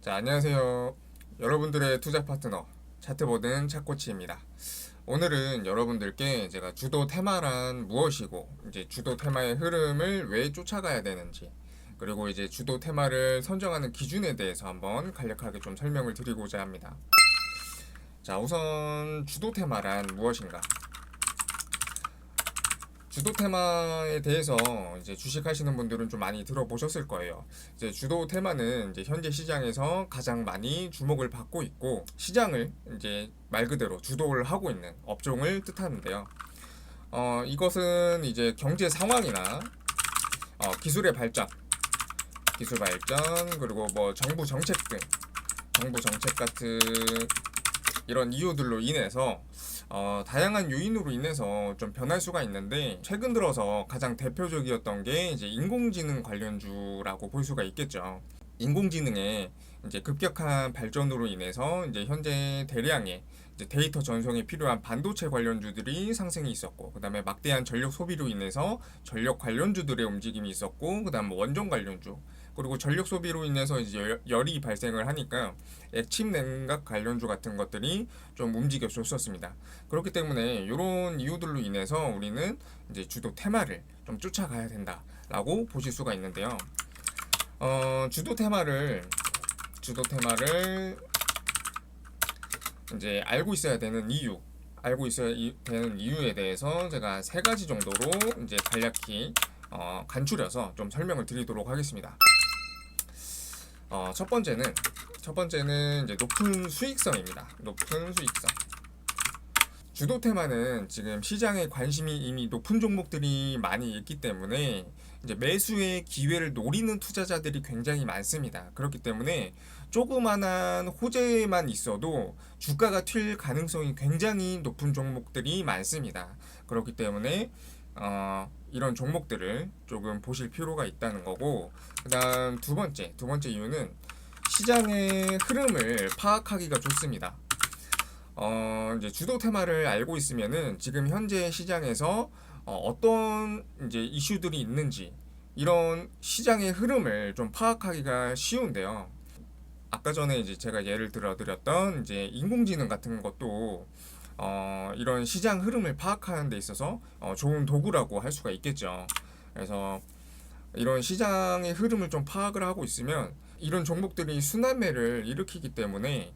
자, 안녕하세요. 여러분들의 투자 파트너 차트보든 차코치입니다. 오늘은 여러분들께 제가 주도 테마란 무엇이고, 이제 주도 테마의 흐름을 왜 쫓아가야 되는지, 그리고 이제 주도 테마를 선정하는 기준에 대해서 한번 간략하게 좀 설명을 드리고자 합니다. 자, 우선 주도 테마란 무엇인가? 주도 테마에 대해서 이제 주식하시는 분들은 좀 많이 들어보셨을 거예요. 이제 주도 테마는 이제 현재 시장에서 가장 많이 주목을 받고 있고, 시장을 이제 말 그대로 주도를 하고 있는 업종을 뜻하는데요. 이것은 이제 경제 상황이나 기술의 발전, 기술 발전, 그리고 뭐 정부 정책 등, 정부 정책 같은 이런 이유들로 인해서 다양한 요인으로 인해서 좀 변할 수가 있는데, 최근 들어서 가장 대표적이었던 게 이제 인공지능 관련주라고 볼 수가 있겠죠. 인공지능의 이제 급격한 발전으로 인해서 이제 현재 대량의 이제 데이터 전송에 필요한 반도체 관련주들이 상승이 있었고, 그다음에 막대한 전력 소비로 인해서 전력 관련주들의 움직임이 있었고, 그다음 원전 관련주, 그리고 전력 소비로 인해서 이제 열이 발생을 하니까 액침 냉각 관련주 같은 것들이 좀 움직여 줬었습니다. 그렇기 때문에 이런 이유들로 인해서 우리는 이제 주도 테마를 좀 쫓아가야 된다라고 보실 수가 있는데요. 주도 테마를 이제 알고 있어야 되는 이유에 대해서 제가 세 가지 정도로 이제 간략히 간추려서 좀 설명을 드리도록 하겠습니다. 첫 번째는 이제 높은 수익성입니다. 높은 수익성. 주도 테마는 지금 시장에 관심이 이미 높은 종목들이 많이 있기 때문에 이제 매수의 기회를 노리는 투자자들이 굉장히 많습니다. 그렇기 때문에 조그만한 호재만 있어도 주가가 튈 가능성이 굉장히 높은 종목들이 많습니다. 그렇기 때문에 이런 종목들을 조금 보실 필요가 있다는 거고, 그다음 두 번째 이유는 시장의 흐름을 파악하기가 좋습니다. 이제 주도 테마를 알고 있으면은 지금 현재 시장에서 어떤 이제 이슈들이 있는지, 이런 시장의 흐름을 좀 파악하기가 쉬운데요. 아까 전에 이제 제가 예를 들어 드렸던 이제 인공지능 같은 것도 이런 시장 흐름을 파악하는 데 있어서 좋은 도구라고 할 수가 있겠죠. 그래서 이런 시장의 흐름을 좀 파악을 하고 있으면 이런 종목들이 순환매를 일으키기 때문에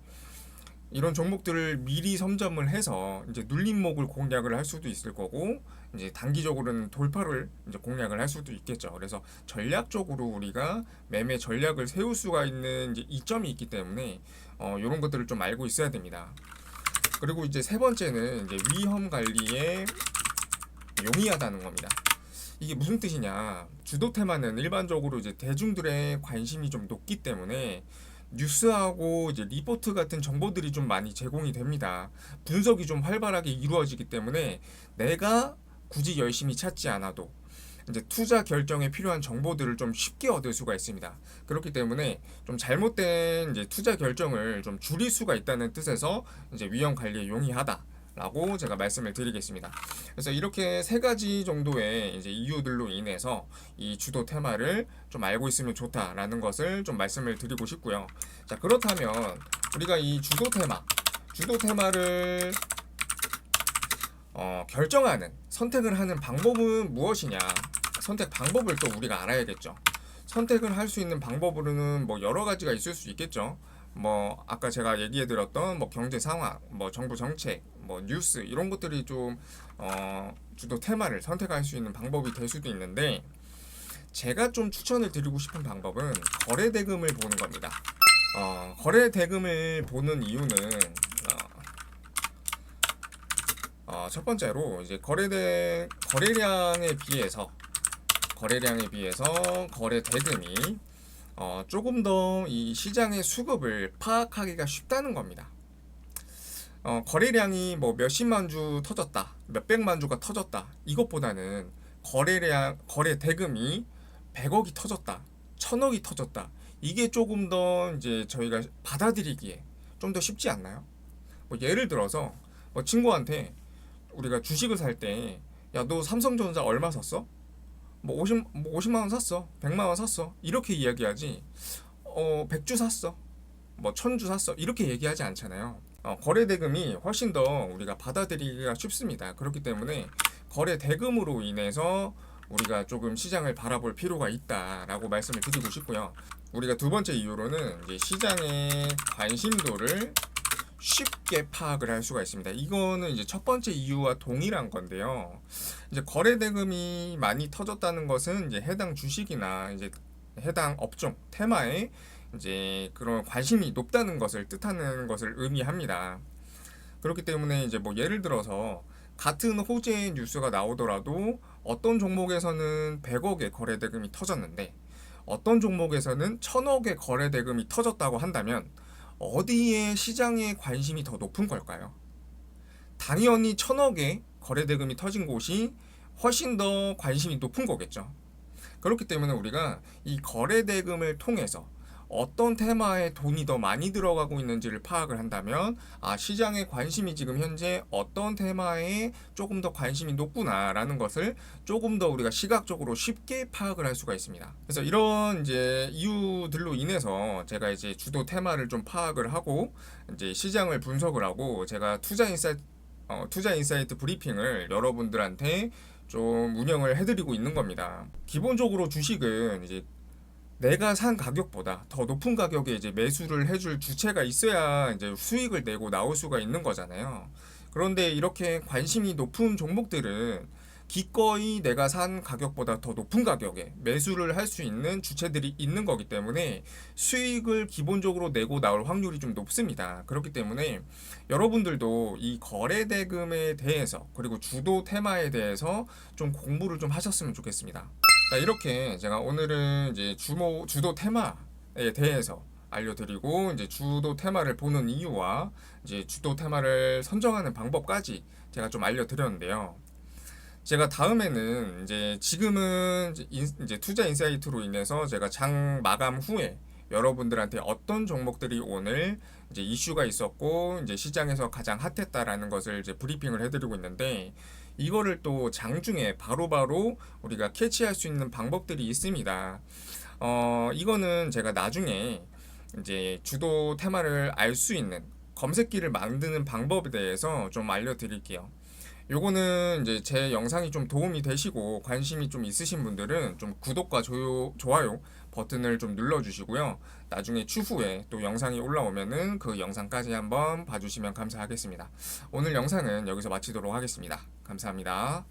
이런 종목들을 미리 선점을 해서 이제 눌림목을 공략을 할 수도 있을 거고, 이제 단기적으로는 돌파를 이제 공략을 할 수도 있겠죠. 그래서 전략적으로 우리가 매매 전략을 세울 수가 있는 이제 이점이 있기 때문에 이런 것들을 좀 알고 있어야 됩니다. 그리고 이제 세 번째는 이제 위험 관리에 용이하다는 겁니다. 이게 무슨 뜻이냐? 주도 테마는 일반적으로 이제 대중들의 관심이 좀 높기 때문에 뉴스하고 이제 리포트 같은 정보들이 좀 많이 제공이 됩니다. 분석이 좀 활발하게 이루어지기 때문에 내가 굳이 열심히 찾지 않아도 이제 투자 결정에 필요한 정보들을 좀 쉽게 얻을 수가 있습니다. 그렇기 때문에 좀 잘못된 이제 투자 결정을 좀 줄일 수가 있다는 뜻에서 이제 위험 관리에 용이하다. 라고 제가 말씀을 드리겠습니다. 그래서 이렇게 세 가지 정도의 이제 이유들로 인해서 이 주도 테마를 좀 알고 있으면 좋다라는 것을 좀 말씀을 드리고 싶고요. 자, 그렇다면 우리가 이 주도 테마를 선택을 하는 방법은 무엇이냐? 선택 방법을 또 우리가 알아야겠죠. 선택을 할 수 있는 방법으로는 뭐 여러 가지가 있을 수 있겠죠. 뭐 아까 제가 얘기해 드렸던 뭐 경제 상황, 뭐 정부 정책, 뭐 뉴스, 이런 것들이 좀 주도 테마를 선택할 수 있는 방법이 될 수도 있는데, 제가 좀 추천을 드리고 싶은 방법은 거래 대금을 보는 겁니다. 거래 대금을 보는 이유는 첫 번째로 이제 거래량에 비해서 거래 대금이 조금 더 이 시장의 수급을 파악하기가 쉽다는 겁니다. 거래량이 뭐 몇십만 주 터졌다, 몇백만 주가 터졌다, 이것보다는 거래 대금이 100억이 터졌다, 1000억이 터졌다, 이게 조금 더 이제 저희가 받아들이기에 좀 더 쉽지 않나요? 뭐 예를 들어서 뭐 친구한테 우리가 주식을 살 때, 야, 너 삼성전자 얼마 샀어? 뭐 50만 원 샀어. 100만 원 샀어. 이렇게 이야기하지. 100주 샀어. 뭐 1000주 샀어 이렇게 얘기하지 않잖아요. 거래 대금이 훨씬 더 우리가 받아들이기가 쉽습니다. 그렇기 때문에 거래 대금으로 인해서 우리가 조금 시장을 바라볼 필요가 있다라고 말씀을 드리고 싶고요. 우리가 두 번째 이유로는 이제 시장의 관심도를 쉽게 파악을 할 수가 있습니다. 이거는 이제 첫 번째 이유와 동일한 건데요. 이제 거래 대금이 많이 터졌다는 것은 이제 해당 주식이나 이제 해당 업종 테마에 이제 그런 관심이 높다는 것을 뜻하는 것을 의미합니다. 그렇기 때문에 이제 뭐 예를 들어서 같은 호재의 뉴스가 나오더라도 어떤 종목에서는 100억의 거래 대금이 터졌는데 어떤 종목에서는 1000억의 거래 대금이 터졌다고 한다면 어디에 시장의 관심이 더 높은 걸까요? 당연히 1000억의 거래 대금이 터진 곳이 훨씬 더 관심이 높은 거겠죠. 그렇기 때문에 우리가 이 거래 대금을 통해서 어떤 테마에 돈이 더 많이 들어가고 있는지를 파악을 한다면 시장의 관심이 지금 현재 어떤 테마에 조금 더 관심이 높구나라는 것을 조금 더 우리가 시각적으로 쉽게 파악을 할 수가 있습니다. 그래서 이런 이제 이유들로 인해서 제가 이제 주도 테마를 좀 파악을 하고 이제 시장을 분석을 하고 제가 투자 인사이트 브리핑을 여러분들한테 좀 운영을 해드리고 있는 겁니다. 기본적으로 주식은 이제 내가 산 가격보다 더 높은 가격에 이제 매수를 해줄 주체가 있어야 이제 수익을 내고 나올 수가 있는 거잖아요. 그런데 이렇게 관심이 높은 종목들은 기꺼이 내가 산 가격보다 더 높은 가격에 매수를 할 수 있는 주체들이 있는 거기 때문에 수익을 기본적으로 내고 나올 확률이 좀 높습니다. 그렇기 때문에 여러분들도 이 거래 대금에 대해서 그리고 주도 테마에 대해서 좀 공부를 좀 하셨으면 좋겠습니다. 자, 이렇게 제가 오늘은 이제 주도 테마에 대해서 알려드리고 이제 주도 테마를 보는 이유와 이제 주도 테마를 선정하는 방법까지 제가 좀 알려드렸는데요. 제가 다음에는 이제 지금은 이제 투자 인사이트로 인해서 제가 장 마감 후에 여러분들한테 어떤 종목들이 오늘 이제 이슈가 있었고 이제 시장에서 가장 핫했다라는 것을 이제 브리핑을 해드리고 있는데 이거를 또 장중에 바로바로 우리가 캐치할 수 있는 방법들이 있습니다. 이거는 제가 나중에 이제 주도 테마를 알 수 있는 검색기를 만드는 방법에 대해서 좀 알려드릴게요. 요거는 이제 제 영상이 좀 도움이 되시고 관심이 좀 있으신 분들은 좀 구독과 좋아요 버튼을 좀 눌러주시고요. 나중에 추후에 또 영상이 올라오면은 그 영상까지 한번 봐주시면 감사하겠습니다. 오늘 영상은 여기서 마치도록 하겠습니다. 감사합니다.